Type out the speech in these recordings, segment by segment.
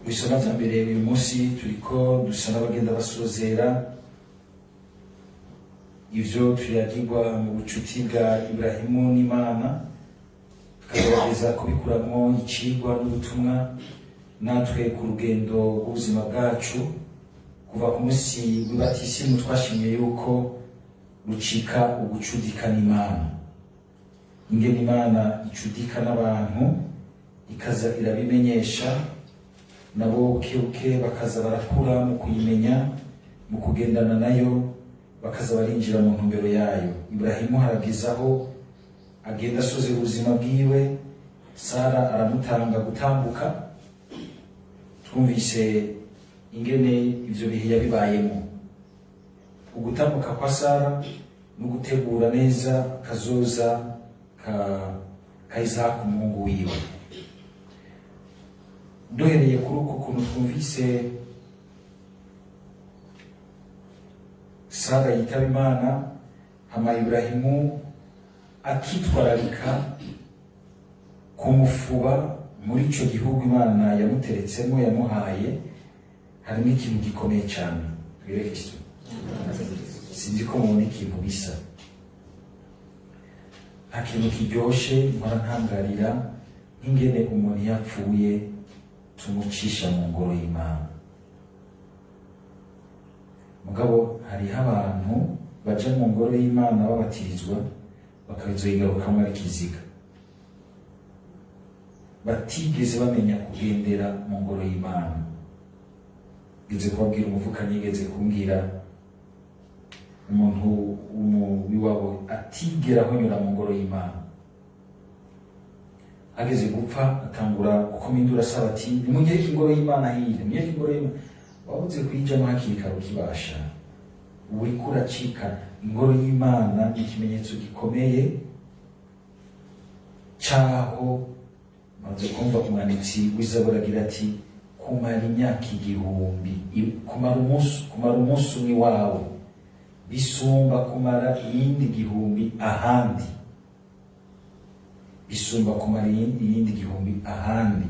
Bisoma vya mbere uyu munsi turiko dusa n'abagenda basozera ivyo tuyagirwa mu bucuti bwa Iburahimu n'Imana, tukagerageza kubikuramwo icigwa n'ubutumwa natwe ku rugendo rw'ubuzima bwacu kuva ku munsi w'ibatisimu twashimye yuko rucika ugucudika n'Imana, ingene Imana icudika n'abantu ikaza irabimenyesha nabo bukebuke bakaza barakura mu kuyimenya, mu kugendana nayo, bakaza barinjira mu ntumbero yayo. Iburahimu haragizaho agenda asoze ubuzima bwiwe, Sara aramutanga gutambuka, twumvise ingene ivyo bihe yabibayemo. Ugutambuka kwa Sara no gutegura neza kazoza ka Isaka umuhungu wiwe. Duhereye kuri uko kuntu twumvise Sara yitaba Imana, hama Iburahimu akitwararika kumufuba muri ico gihugu Imana yamuteretsemo yamuhaye, harimo ikintu gikomeye cyane. Twireke Kristo. Sinzi ko mubona ikintu bisa. Nta kintu kiryoshe mpora ntangarira nk'ingene umuntu yapfuye tumucisha mu ngoro y'Imana. Mugabo hariho abantu baja mu ngoro y'Imana babatirizwa bakazoyigarukamo ari kiziga, batigeze bamenya kugendera mu ngoro y'Imana. Ngeze kubabwira umuvukanyi, ngeze kumbwira umuntu w'iwabo atigera ahonyora mu ngoro y'Imana, ageze gupfa atangura gukomindura asaba ati nimunyereke ingoro y'Imana hirya, nimunyereke ingoro y'Imana. Wabuze kuyijamo hakiri kare ukibasha, ubu uriko uracika. Ingoro y'Imana ni ikimenyetso gikomeye caho maze kumva umwanditsi w'Izaburi agira ati kumara imyaka igihumbi, kumara umunsi umwe wawe bisumba kumara iyindi gihumbi ahandi, bisumba kumara iyindi gihumbi ahandi.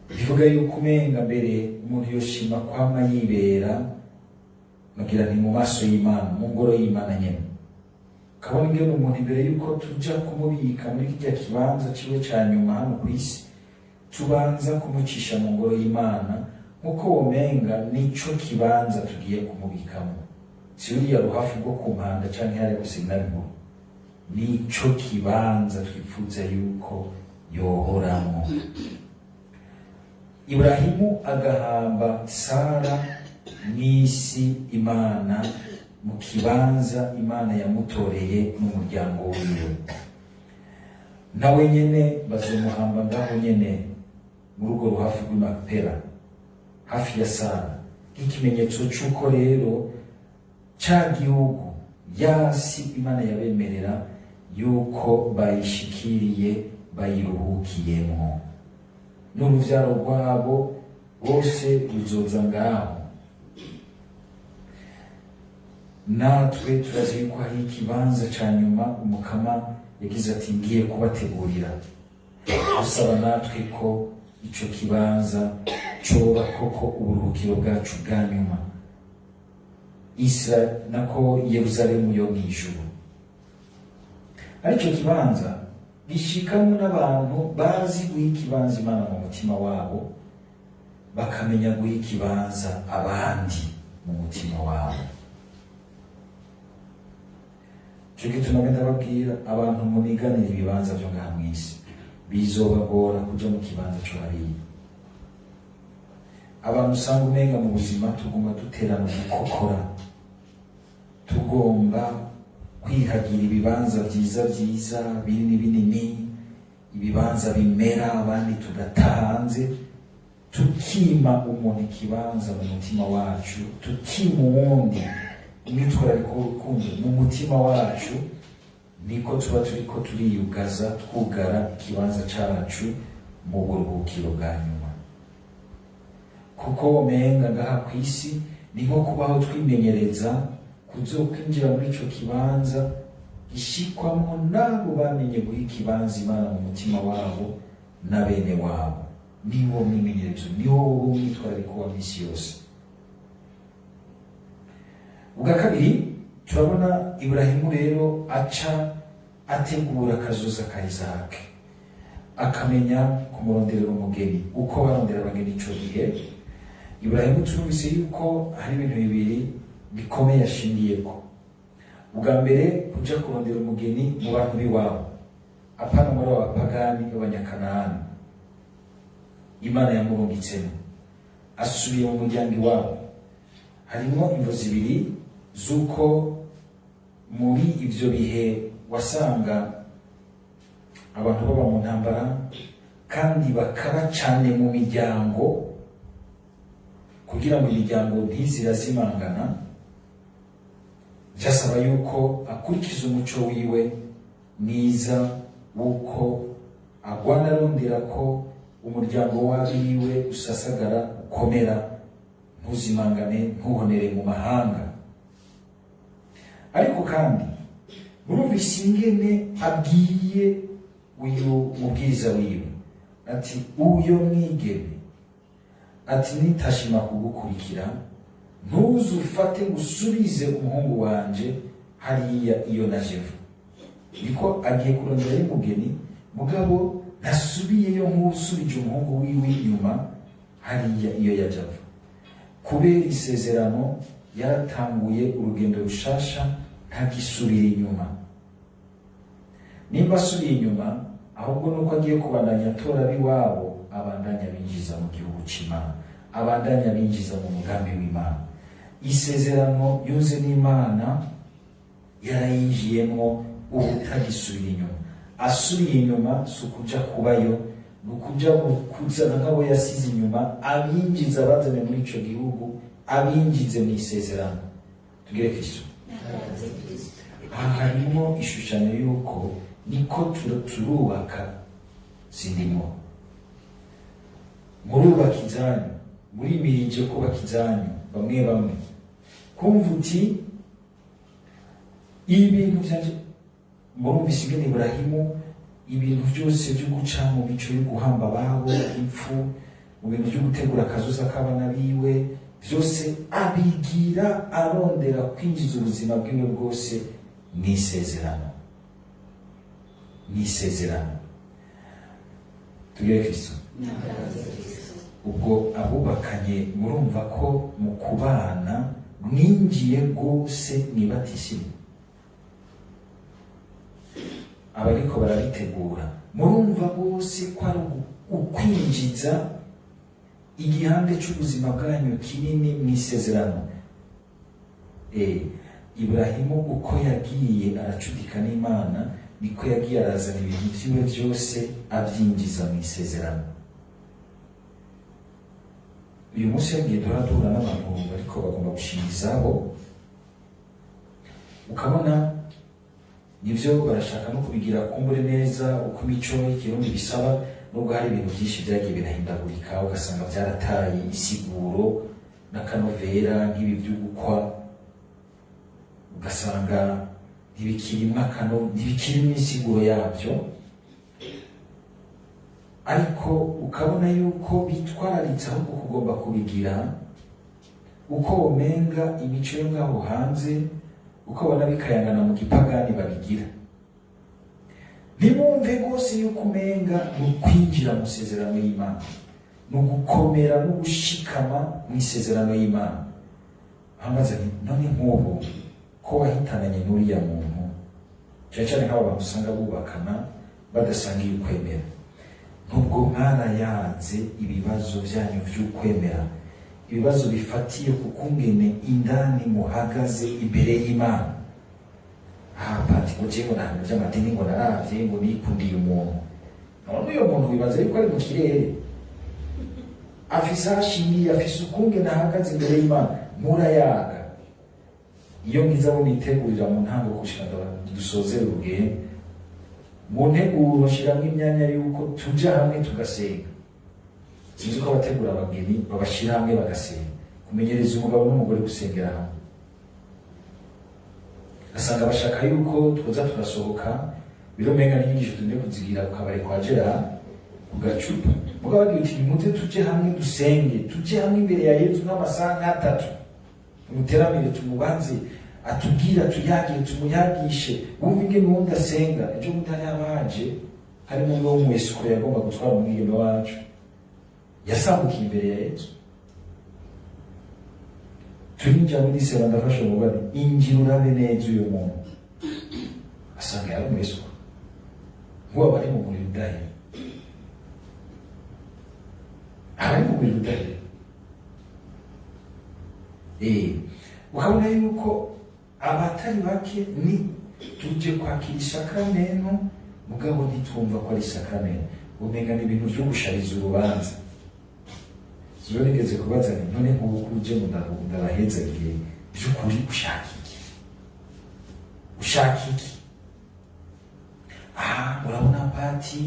Bivuga yuko umenga mbere umuntu yoshima kwama yibera nagira ni mu maso y'Imana, mu ngoro y'Imana nyene. Kabona ingene umuntu imbere yuko tuja kumubika muri kirya kibanza ciwe ca nyuma hano kw'isi, tubanza kumucisha mu ngoro y'Imana, nkuko womenga nico kibanza tugiye kumubikamo. Si uriya ruhafu rwo ku mpanda canke hariya gusignal nkuru, nico kibanza twifuza yuko yohoramwo. Iburahimu agahamba Sara mw'isi Imana, mu kibanza Imana yamutoreye n'umuryango wiwe. Nawe nyene bazomuhamba ngaho nyene muri urwo ruhafu rw'i Makpela hafi ya Sara, nk'ikimenyetso c'uko rero ca gihugu yasi Imana yabemerera yuko bayishikiriye bayiruhukiyemwo, n'uruvyaro rwabo bose ruzoza ngaho. Natwe turazi yuko hari ikibanza ca nyuma Umukama yagize ati ngiye kubategurira, asaba natwe ko ico kibanza coba koko uburuhukiro bwacu bwa nyuma, nako Yerusalemu yo mw'ijuru. Arico kibanza gishikamwo n'abantu bazi guha ikibanza Imana mu mutima wabo, bakamenya guha ikibanza abandi mu mutima wabo. Ico gituma ndababwira abantu muniganira ibibanza vyo ngaha mw'isi, bizobagora kuja mu kibanza co hariya. Abantu usanga umenga mu buzima tuguma duterana gukokora, tugomba kwihagira ibibanza vyiza binini binini, ibibanza bimera abandi tugatahanze, tukima umuntu ikibanza mu mutima wacu, tukima uwundi umwitwarariko w'urukundo mu mutima wacu, niko tuba turiko turiyugaza twugara ikibanza cacu mu buruhukiro bwa nyuma. Kuko womenga ngaha kw'isi ni nko kubaho twimenyereza kuzokwinjira muri ico kibanza gishikwamo n'abo bamenye guha ikibanza Imana mu mutima wabo na bene wabo. niwo mwimenyerezo, niwo mwitwarariko wa misi yose. Ubwa kabiri turabona Iburahimu rero aca ategura akazoza ka Isaka, akamenya kumuronderera umugeni. Uko barondera abageni ico gihe, Iburahimu turumvise yuko hari ibintu bibiri bikomeye yashingiyeko. Ubwa mbere, kuja kurondera umugeni mu bantu b'iwabo, apana muri abapagani b'abanyakanani Imana yamurungitsemo, asubiye mu muryango iwabo. Harimo imvo zibiri z'uko muri ivyo bihe wasanga abantu baba mu ntambara kandi bakaba cane mu miryango, kugira ngo imiryango ntizirazimangana. Byasaba yuko akurikiza umuco wiwe mwiza wuko agwana arondera ko umuryango wabiwe usasagara, ukomera, ntuzimangane, ntuhonere mu mahanga. Ariko kandi murumvise ingene abwiye uyu mubwiriza wiwe ati, uyo mwigeme ati, nitashima kugukurikira ntuzufate gusubize umuhungu wanje hariya iyo najevu. Niko agiye kurondera y'umugeni, mugabo ntasubiyeyo nk'usubije umuhungu wiwe inyuma hariya iyo yajavu. Kubera isezerano yaratanguye urugendo rushasha, ntagisubira inyuma. Nimba asubiye inyuma, ahubwo nuko agiye kubandanya atora ab'iwabo, abandanya binjiza mu gihugu c'Imana, abandanya binjiza mu mugambi w'Imana. Isezerano yuze n'Imana yarayinjiyemwo, ubu tagisubira inyuma. Asubiye inyuma si ukuja kubayo, ni ukuja kuzana nk'abo yasize inyuma, abinjiza bazane muri ico gihugu, abinjize mu isezerano. Tugire Kristo. Aha harimo ishushanyo yuko niko turubaka zindimo. Murubaka izanyu, murimirije kubaka izanyu bamwe bamwe. Kumva uti ibintu vyanje, murumvise ingene Iburahimu ibintu vyose vyo guca mu mico yo guhamba ababo impfu, mu bintu vyo gutegura akazoza k'abana biwe, vyose abigira arondera kwinjiza ubuzima bwiwe bwose mw'isezerano. Tugire Kristo. Ubwo abubakanye murumva ko mu kubana mwinjiye rwose mwibatisimu. Abariko barabitegura murumva bose ko ari ukwinjiza igihande c'ubuzima bwanyu kinini mw'isezerano. Iburahimu uko yagiye aracudika n'Imana, niko yagiye arazana ibintu vyiwe vyose avyinjiza mw'isezerano. Uyu munsi yagiye duhura n'abantu bariko bagomba gushinga izabo, ukabona nivyo barashaka no kubigira kumbure neza uko imico y'ikirundi bisaba, nubwo hari ibintu vyinshi vyagiye birahindagurika, ugasanga vyarataye isiguro n'akanovera nk'ibi vy'ugukwa, ugasanga ntibikirimwo insiguro yavyo. Ariko ukabona yuko bitwararitse ahubwo kugomba kubigira uko womenga imico yo ngaho hanze, uko bona bikayangana mu gipagani babigira. Ntibumve rwose yuko umenga ni ukwinjira mu isezerano y'Imana, ni ugukomera no gushikama mu isezerano y'Imana. Hamaze nti, none nk'ubu ko wahitananye n'uriya muntu, cyane cyane nk'abo bantu usanga bubakana badasangiye ukwemera, nubwo mwarayanze ibibazo vyanyu vy'ukwemera, ibibazo bifatiye ku kungene indani muhagaze imbere y'Imana. Pati ngo jewe ntabwo vy'amadini ngo naravye ngo nikundiye umuntu. None uyo muntu wibaza yuko ari mu kirere, afise ashingiye, afise ukungene ahagaze imbere y'Imana, murayaga. Iyo ngize abo nitegurira mu ntango gushika dusozera urugendo, mu nteguro nshiramwo imyanya yuko tuja hamwe tugasenga. Sinzi ko abategura abageni babashira hamwe bagasenga, kumenyereza umugabo n'umugore gusengera hamwe. Asanga bashaka yuko twoza turasohoka, biromenga n'inyigisho tugende kuzigira ku kabari kwa Gerard ku gacupa, mugabo bagira uti nimuze tuje hamwe dusenge, tuje hamwe imbere ya Yesu nk'amasaha nk'atatu, tumuteramire tumubanze atubwira tuyagire tumuyagishe wumva ingene uwundi asenga. Ejo bundi hari abaje harimo umwe w'umwesikuru yagomba gutwara umwigeme wacu, yasambukiye imbere ya Yesu. Turinjira muri sera ndafasha umugani, injira urabe neza uyu muntu, asanga yari umwesikuru nk'uwo bari mu muriro udahera, abari mu muriro udahera. Ukabona yuko abatari bake ni tuje kwakira isakramento mugabo ntitumva ko ari isakramento, umenga ni ibintu vyo gushariza urubanza. Iyo nigeze kubaza nti none nk'ubu uje ndabaheza igihe by'ukuri ushaka iki? Ushaka iki? Urabona pati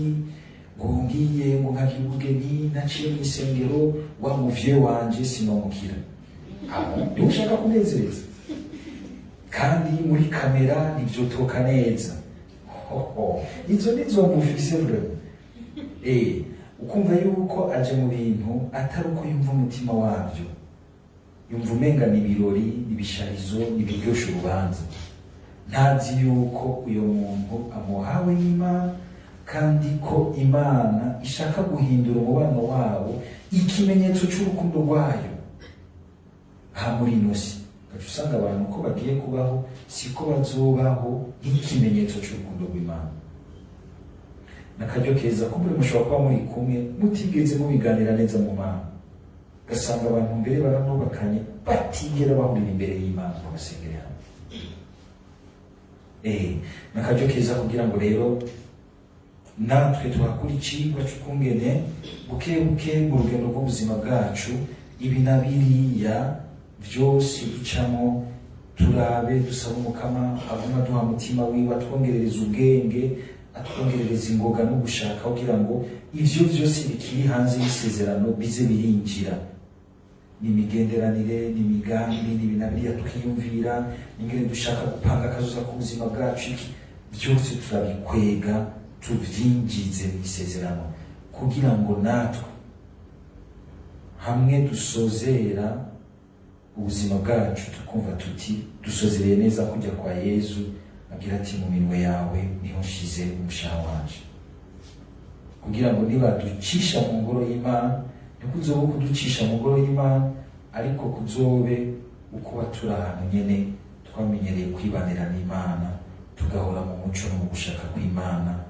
ngo ngiye ngo nkagira ubugeni naciye mu isengero wa muvye wanje sinomukira. Niwe ushaka kunezereza kandi muri kamera ntivyotoka neza. Izo nizo muvise vraiment. Ukumva yuko aje mu bintu atari uko yumva umutima wabyo, yumva umenga ni ibirori, ibisharizo, ibiryosha urubanza. Ntazi yuko uyo muntu amuhawe n'Imana kandi ko Imana ishaka guhindura umubano wabo ikimenyetso cy'urukundo rwayo. Muri ino si gacu usanga abantu ko bagiye kubaho siko bazobaho nk'ikimenyetso cy'urukundo rw'Imana. Nakaryo keza ko muri mushobora kuba muri kumwe mutigeze mubiganira neza mu Mana, gasanga abantu mbere baranubakanye batigera bahurira imbere y'Imana ngo basengere hamwe. Nakaryo keza kugira ngo rero natwe tuhakura icigwa c'ukungene buke buke mu rugendo rw'ubuzima bwacu ibi na biriya vyose ducamo, turabe dusaba Umukama aguma duha mutima wiwe atwongerereza ubwenge, atwongerereza ingoga no gushaka kugira ngo ivyo vyose bikiri hanze y'isezerano bize birinjira. Ni imigenderanire, ni imigambi, ni ibinabiriya twiyumvira, ingene dushaka gupanga akazoza k'ubuzima bwacu, byose turabikwega tuvyinjize mu isezerano kugira ngo natwe hamwe dusozera ubuzima bwacu tukumva tuti dusozereye neza kujya kwa Yesu agira ati mu minwe yawe niho nshize umushaha wanje, kugira ngo niba ducisha mu ngoro y'Imana ntikuzobe kuducisha mu ngoro y'Imana ariko kuzobe ukuba turi ahantu nyene twamenyereye kwibanira n'Imana tugahora mu muco no mu gushaka kw'Imana